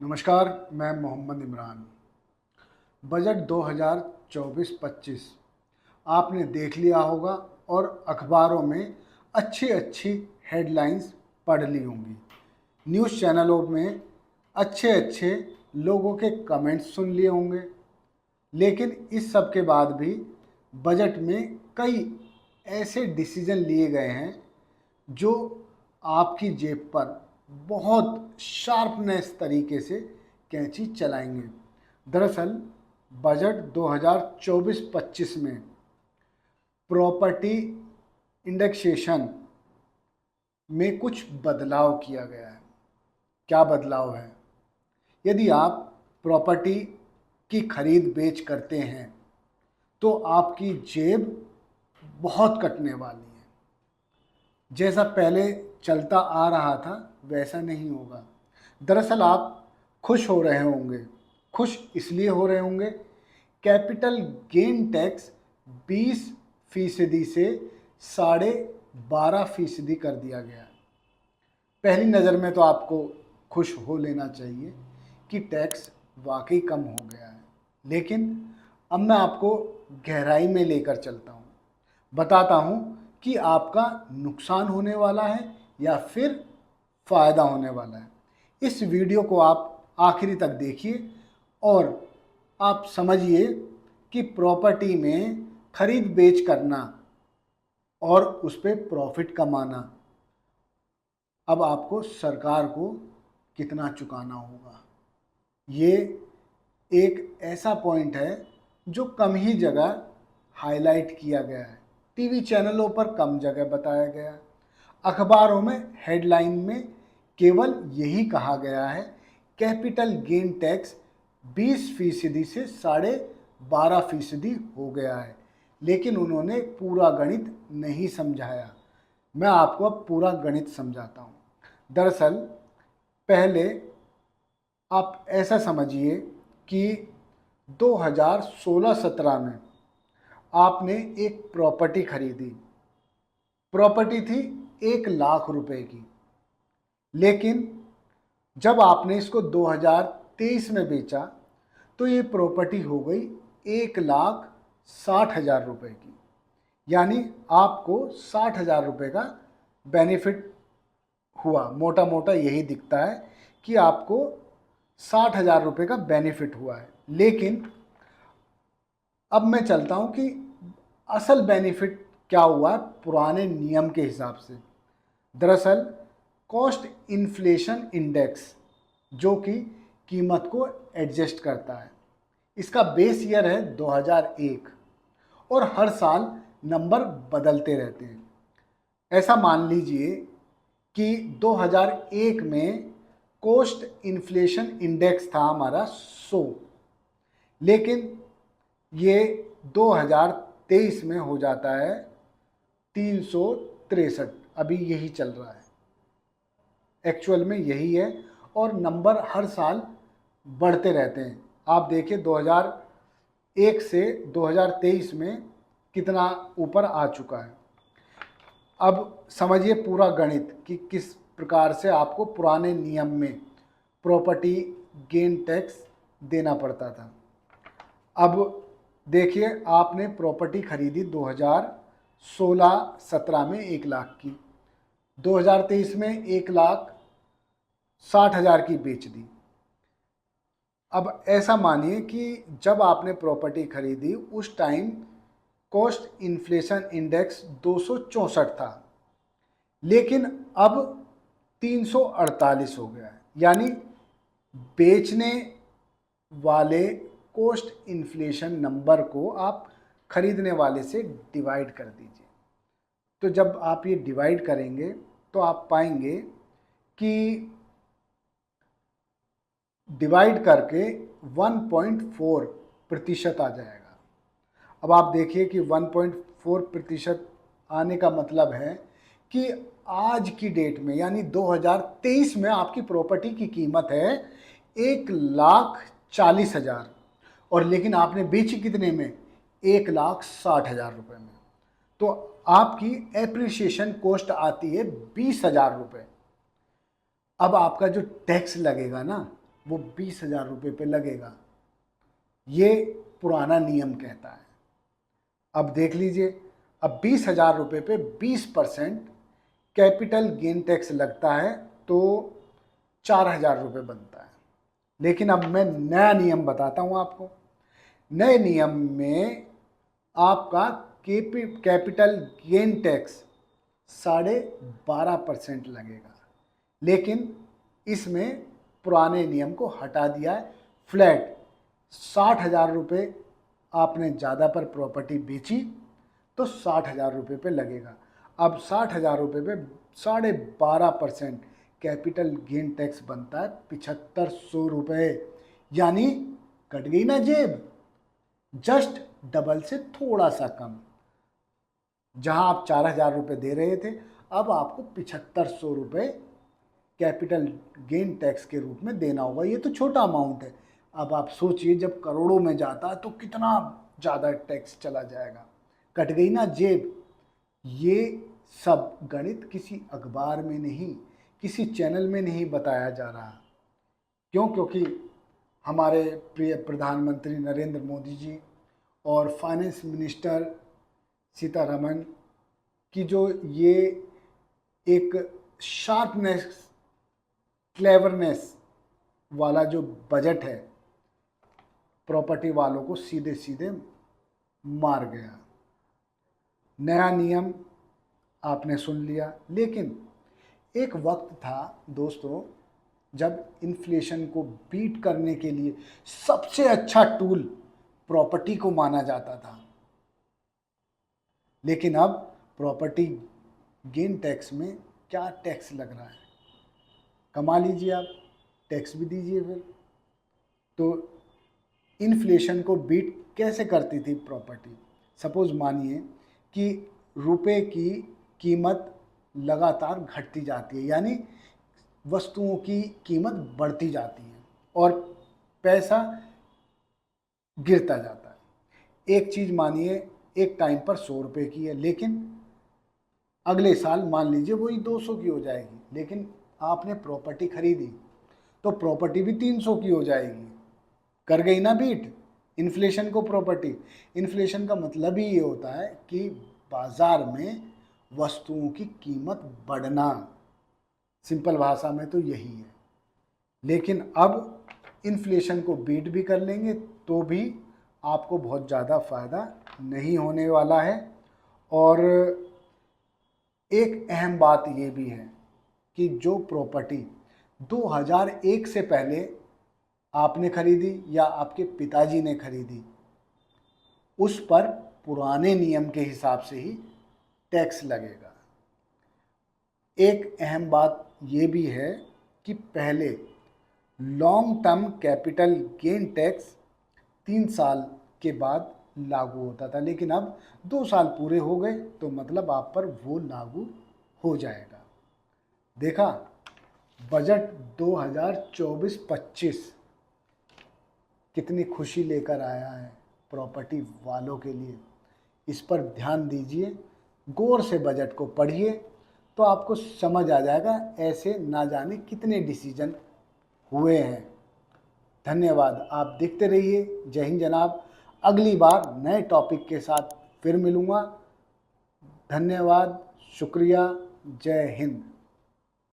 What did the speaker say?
नमस्कार, मैं मोहम्मद इमरान। बजट 2024-25 आपने देख लिया होगा और अखबारों में अच्छी अच्छी हेडलाइंस पढ़ ली होंगी। न्यूज़ चैनलों में अच्छे अच्छे लोगों के कमेंट्स सुन लिए होंगे। लेकिन इस सब के बाद भी बजट में कई ऐसे डिसीजन लिए गए हैं जो आपकी जेब पर बहुत शार्पनेस तरीके से कैंची चलाएंगे। दरअसल बजट 2024-25 में प्रॉपर्टी इंडेक्सेशन में कुछ बदलाव किया गया है। क्या बदलाव है? यदि आप प्रॉपर्टी की खरीद बेच करते हैं तो आपकी जेब बहुत कटने वाली है। जैसा पहले चलता आ रहा था वैसा नहीं होगा। दरअसल आप खुश हो रहे होंगे। खुश इसलिए हो रहे होंगे, कैपिटल गेन टैक्स 20% से 12.5% कर दिया गया है। पहली नज़र में तो आपको खुश हो लेना चाहिए कि टैक्स वाकई कम हो गया है। लेकिन अब मैं आपको गहराई में लेकर चलता हूँ, बताता हूँ कि आपका नुकसान होने वाला है या फिर फ़ायदा होने वाला है। इस वीडियो को आप आखिरी तक देखिए और आप समझिए कि प्रॉपर्टी में खरीद बेच करना और उस पर प्रॉफिट कमाना अब आपको सरकार को कितना चुकाना होगा। ये एक ऐसा पॉइंट है जो कम ही जगह हाईलाइट किया गया है। टीवी चैनलों पर कम जगह बताया गया है। अखबारों में हेडलाइन में केवल यही कहा गया है, कैपिटल गेन टैक्स 20% से 12.5% हो गया है। लेकिन उन्होंने पूरा गणित नहीं समझाया। मैं आपको अब पूरा गणित समझाता हूँ। दरअसल पहले आप ऐसा समझिए कि 2016-17 में आपने एक प्रॉपर्टी खरीदी। प्रॉपर्टी थी 1 लाख रुपए की। लेकिन जब आपने इसको 2023 में बेचा तो ये प्रॉपर्टी हो गई 1,60,000 रुपए की। यानी आपको 60,000 रुपये का बेनिफिट हुआ। मोटा मोटा यही दिखता है कि आपको 60,000 रुपये का बेनिफिट हुआ है। लेकिन अब मैं चलता हूँ कि असल बेनिफिट क्या हुआ पुराने नियम के हिसाब से। दरअसल कॉस्ट इन्फ्लेशन इंडेक्स, जो कि कीमत को एडजस्ट करता है, इसका बेस ईयर है 2001 और हर साल नंबर बदलते रहते हैं। ऐसा मान लीजिए कि 2001 में कॉस्ट इन्फ्लेशन इंडेक्स था हमारा 100, लेकिन ये 2023 में हो जाता है 363। अभी यही चल रहा है, एक्चुअल में यही है। और नंबर हर साल बढ़ते रहते हैं। आप देखिए 2001 से 2023 में कितना ऊपर आ चुका है। अब समझिए पूरा गणित कि किस प्रकार से आपको पुराने नियम में प्रॉपर्टी गेन टैक्स देना पड़ता था। अब देखिए आपने प्रॉपर्टी खरीदी 2016-17 में 1 लाख की, 2023 में 1,60,000 की बेच दी। अब ऐसा मानिए कि जब आपने प्रॉपर्टी खरीदी उस टाइम कॉस्ट इन्फ्लेशन इंडेक्स 264 था, लेकिन अब 348 हो गया है। यानी बेचने वाले कॉस्ट इन्फ्लेशन नंबर को आप खरीदने वाले से डिवाइड कर दीजिए। तो जब आप ये डिवाइड करेंगे तो आप पाएंगे कि डिवाइड करके 1.4% आ जाएगा। अब आप देखिए कि 1.4% आने का मतलब है कि आज की डेट में यानी 2023 में आपकी प्रॉपर्टी की कीमत है 1,40,000 और लेकिन आपने बेची कितने में? 1,60,000 रुपये में। तो आपकी एप्रिसिएशन कॉस्ट आती है 20,000 रुपये। अब आपका जो टैक्स लगेगा ना, वो 20,000 रुपये पे लगेगा। ये पुराना नियम कहता है। अब देख लीजिए, अब 20,000 रुपये पे 20% कैपिटल गेन टैक्स लगता है तो 4,000 रुपये बनता है। लेकिन अब मैं नया नियम बताता हूँ आपको। नए नियम में आपका कैपिटल गेन टैक्स 12.5% लगेगा, लेकिन इसमें पुराने नियम को हटा दिया है। फ्लैट 60,000 रुपये आपने ज़्यादा पर प्रॉपर्टी बेची तो 60,000 रुपये पे लगेगा। अब 60,000 रुपये पे 12.5% कैपिटल गेन टैक्स बनता है 7,500 रुपये, यानी कट गई ना जेब, जस्ट डबल से थोड़ा सा कम। जहां आप 4,000 रुपये दे रहे थे, अब आपको 7,500 रुपये कैपिटल गेन टैक्स के रूप में देना होगा। ये तो छोटा अमाउंट है। अब आप सोचिए जब करोड़ों में जाता है तो कितना ज़्यादा टैक्स चला जाएगा, कट गई ना जेब। ये सब गणित किसी अखबार में नहीं, किसी चैनल में नहीं बताया जा रहा। क्यों? क्योंकि हमारे प्रिय प्रधानमंत्री नरेंद्र मोदी जी और फाइनेंस मिनिस्टर सीतारमण की जो ये एक शार्पनेस, क्लेवरनेस वाला जो बजट है, प्रॉपर्टी वालों को सीधे सीधे मार गया। नया नियम आपने सुन लिया, लेकिन एक वक्त था दोस्तों जब इन्फ्लेशन को बीट करने के लिए सबसे अच्छा टूल प्रॉपर्टी को माना जाता था। लेकिन अब प्रॉपर्टी गेन टैक्स में क्या टैक्स लग रहा है, कमा लीजिए आप, टैक्स भी दीजिए फिर। तो इन्फ्लेशन को बीट कैसे करती थी प्रॉपर्टी? सपोज मानिए कि रुपए की कीमत लगातार घटती जाती है, यानी वस्तुओं की कीमत बढ़ती जाती है और पैसा गिरता जाता है। एक चीज़ मानिए एक टाइम पर 100 रुपये की है, लेकिन अगले साल मान लीजिए वही 200 की हो जाएगी। लेकिन आपने प्रॉपर्टी खरीदी तो प्रॉपर्टी भी 300 की हो जाएगी। कर गई ना बीट इन्फ्लेशन को प्रॉपर्टी। इन्फ्लेशन का मतलब ही ये होता है कि बाज़ार में वस्तुओं की कीमत बढ़ना। सिंपल भाषा में तो यही है। लेकिन अब इन्फ्लेशन को बीट भी कर लेंगे तो भी आपको बहुत ज़्यादा फ़ायदा नहीं होने वाला है। और एक अहम बात ये भी है कि जो प्रॉपर्टी 2001 से पहले आपने खरीदी या आपके पिताजी ने खरीदी, उस पर पुराने नियम के हिसाब से ही टैक्स लगेगा। एक अहम बात ये भी है कि पहले long term capital gain tax 3 साल के बाद लागू होता था, लेकिन अब 2 साल पूरे हो गए तो मतलब आप पर वो लागू हो जाएगा। देखा, बजट 2024-25 कितनी खुशी लेकर आया है प्रॉपर्टी वालों के लिए। इस पर ध्यान दीजिए, गौर से बजट को पढ़िए तो आपको समझ आ जाएगा ऐसे ना जाने कितने डिसीजन हुए हैं। धन्यवाद, आप देखते रहिए जय हिंद जनाब। अगली बार नए टॉपिक के साथ फिर मिलूँगा। धन्यवाद, शुक्रिया, जय हिंद।